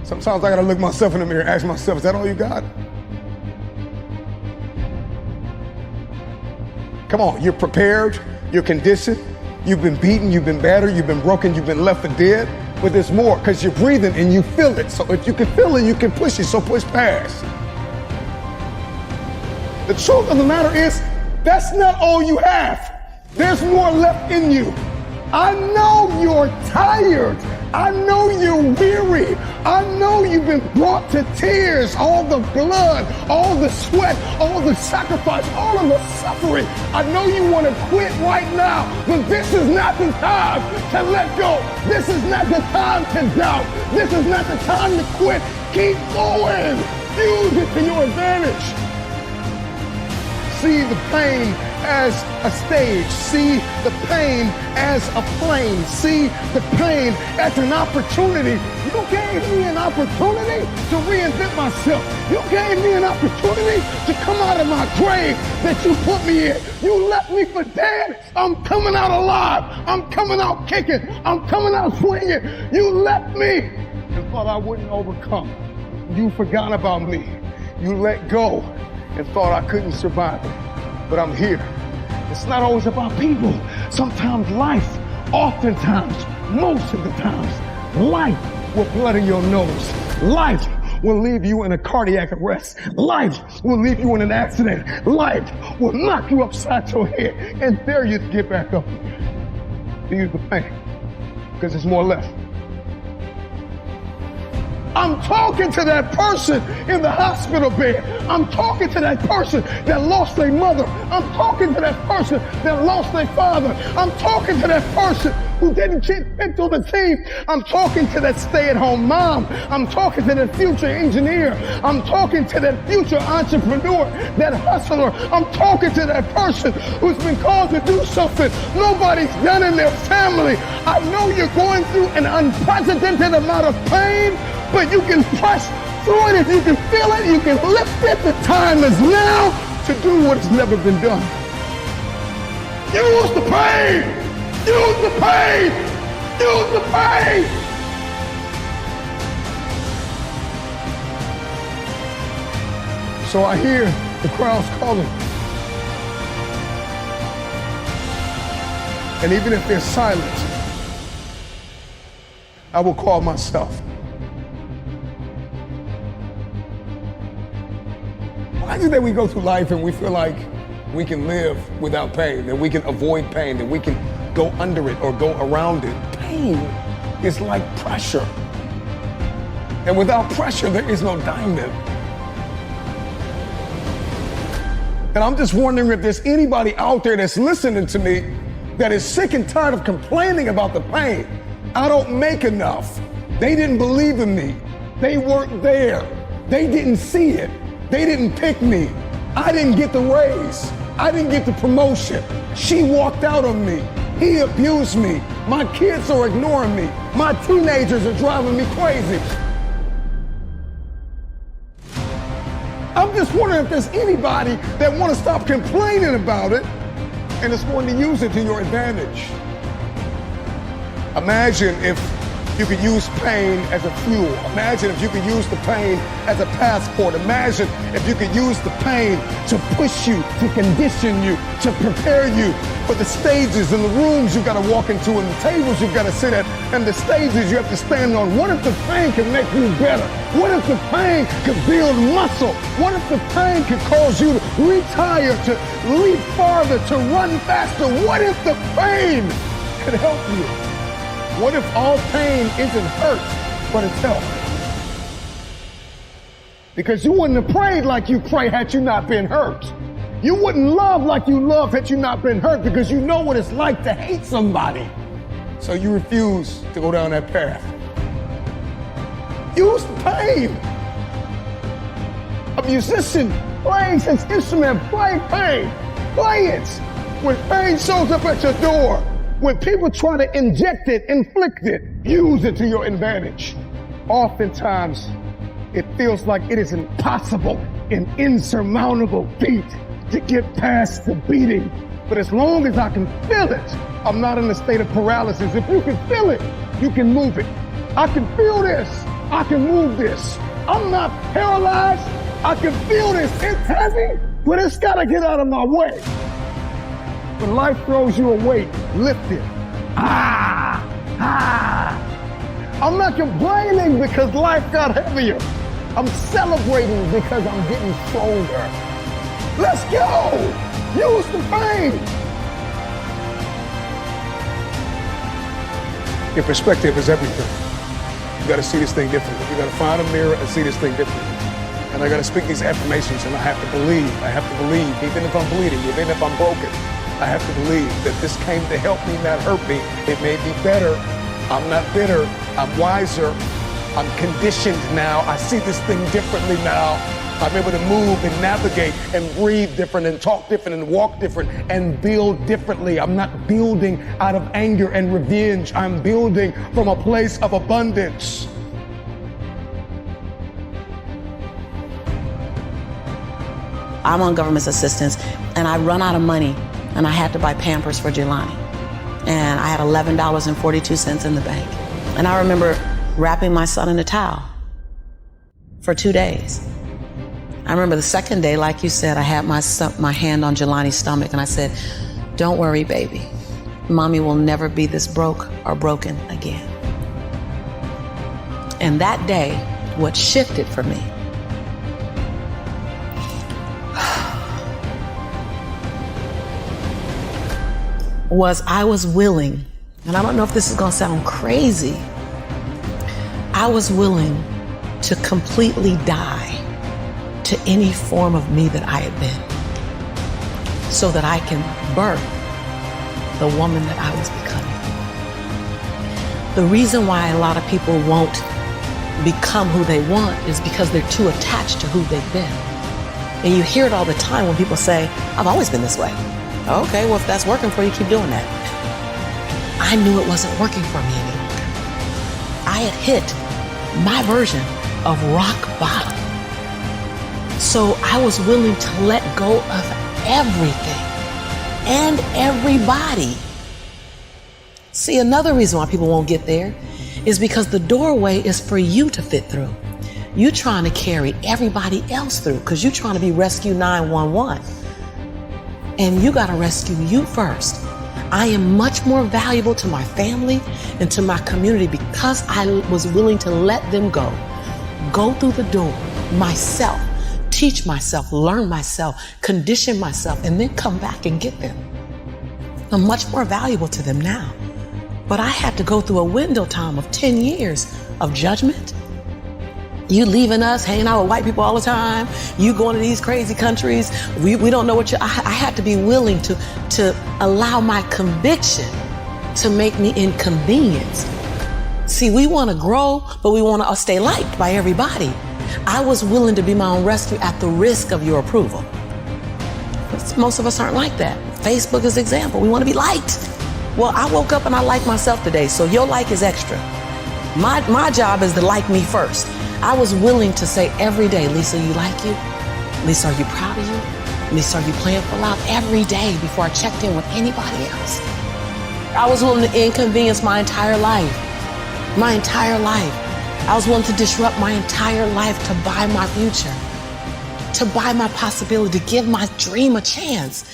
Sometimes I gotta look myself in the mirror and ask myself, is that all you got? Come on, you're prepared, you're conditioned, you've been beaten, you've been battered, you've been broken, you've been left for dead, but there's more because you're breathing and you feel it. So if you can feel it, you can push it, so push past. The truth of the matter is, that's not all you have. There's more left in you. I know you're tired. I know you're weary. I know you've been brought to tears. All the blood, all the sweat, all the sacrifice, all of the suffering. I know you want to quit right now, but this is not the time to let go. This is not the time to doubt. This is not the time to quit. Keep going. Use it to your advantage. See the pain as a stage. See the pain as a plane. See the pain as an opportunity. You gave me an opportunity to reinvent myself. You gave me an opportunity to come out of my grave that you put me in. You left me for dead. I'm coming out alive. I'm coming out kicking. I'm coming out swinging. You left me and thought I wouldn't overcome. You forgot about me. You let go and thought I couldn't survive it. But I'm here. It's not always about people. Sometimes life, oftentimes, most of the times, life will blood in your nose. Life will leave you in a cardiac arrest. Life will leave you in an accident. Life will knock you upside your head. And there you get back up again. Use the pain, because there's more left. I'm talking to that person in the hospital bed. I'm talking to that person that lost their mother. I'm talking to that person that lost their father. I'm talking to that person who didn't get picked on the team. I'm talking to that stay-at-home mom. I'm talking to that future engineer. I'm talking to that future entrepreneur, that hustler. I'm talking to that person who's been called to do something nobody's done in their family. I know you're going through an unprecedented amount of pain, but you can press through it. If you can feel it, you can lift it. The time is now to do what has never been done. Use the pain. Use the pain. Use the pain. So I hear the crowds calling. And even if they're silent, I will call myself. Why is it that we go through life and we feel like we can live without pain, that we can avoid pain, that we can go under it or go around it? Pain is like pressure. And without pressure, there is no diamond. And I'm just wondering if there's anybody out there that's listening to me that is sick and tired of complaining about the pain. I don't make enough. They didn't believe in me. They weren't there. They didn't see it. They didn't pick me. I didn't get the raise. I didn't get the promotion. She walked out on me. He abused me. My kids are ignoring me. My teenagers are driving me crazy. I'm just wondering if there's anybody that want to stop complaining about it and is going to use it to your advantage. Imagine if you could use pain as a fuel. Imagine if you could use the pain as a passport. Imagine if you could use the pain to push you, to condition you, to prepare you for the stages and the rooms you got to walk into and the tables you got to sit at and the stages you have to stand on. What if the pain can make you better? What if the pain could build muscle? What if the pain could cause you to retire, to leap farther, to run faster? What if the pain could help you? What if all pain isn't hurt, but it's help? Because you wouldn't have prayed like you pray had you not been hurt. You wouldn't love like you love had you not been hurt, because you know what it's like to hate somebody. So you refuse to go down that path. Use the pain. A musician plays his instrument, play pain. Play it. When pain shows up at your door, when people try to inject it, inflict it, use it to your advantage. Oftentimes, it feels like it is impossible, an insurmountable feat to get past the beating. But as long as I can feel it, I'm not in a state of paralysis. If you can feel it, you can move it. I can feel this. I can move this. I'm not paralyzed. I can feel this. It's heavy, but it's got to get out of my way. When life throws you a weight, lift it. I'm not complaining because life got heavier. I'm celebrating because I'm getting stronger. Let's go. Use the pain. Your perspective is everything. You got to see this thing differently. You got to find a mirror and see this thing differently. And I got to speak these affirmations, and I have to believe. I have to believe, even if I'm bleeding, even if I'm broken. I have to believe that this came to help me, not hurt me. It made me better. I'm not bitter. I'm wiser. I'm conditioned now. I see this thing differently now. I'm able to move and navigate and breathe different and talk different and walk different and build differently. I'm not building out of anger and revenge. I'm building from a place of abundance. I'm on government assistance and I run out of money and I had to buy Pampers for Jelani. And I had $11.42 in the bank. And I remember wrapping my son in a towel for 2 days. I remember the second day, like you said, I had my hand on Jelani's stomach and I said, "Don't worry, baby. Mommy will never be this broke or broken again." And that day, what shifted for me was I was willing, and I don't know if this is gonna sound crazy, I was willing to completely die to any form of me that I had been so that I can birth the woman that I was becoming. The reason why a lot of people won't become who they want is because they're too attached to who they've been. And you hear it all the time when people say, "I've always been this way." Okay, well, if that's working for you, keep doing that. I knew it wasn't working for me any longer. I had hit my version of rock bottom. So I was willing to let go of everything and everybody. See, another reason why people won't get there is because the doorway is for you to fit through. You're trying to carry everybody else through because you're trying to be Rescue 911. And you got to rescue you first. I am much more valuable to my family and to my community because I was willing to let them go through the door myself, teach myself, learn myself, condition myself, and then come back and get them. I'm much more valuable to them now. But I had to go through a window time of 10 years of judgment. You leaving us, hanging out with white people all the time. You going to these crazy countries. We don't know what I had to be willing to allow my conviction to make me inconvenienced. See, we want to grow, but we want to stay liked by everybody. I was willing to be my own rescue at the risk of your approval. But most of us aren't like that. Facebook is an example. We want to be liked. Well, I woke up and I like myself today, so your like is extra. My job is to like me first. I was willing to say every day, "Lisa, you like you? Lisa, are you proud of you? Lisa, are you playing full out?" Every day before I checked in with anybody else. I was willing to inconvenience my entire life. My entire life. I was willing to disrupt my entire life to buy my future, to buy my possibility, to give my dream a chance.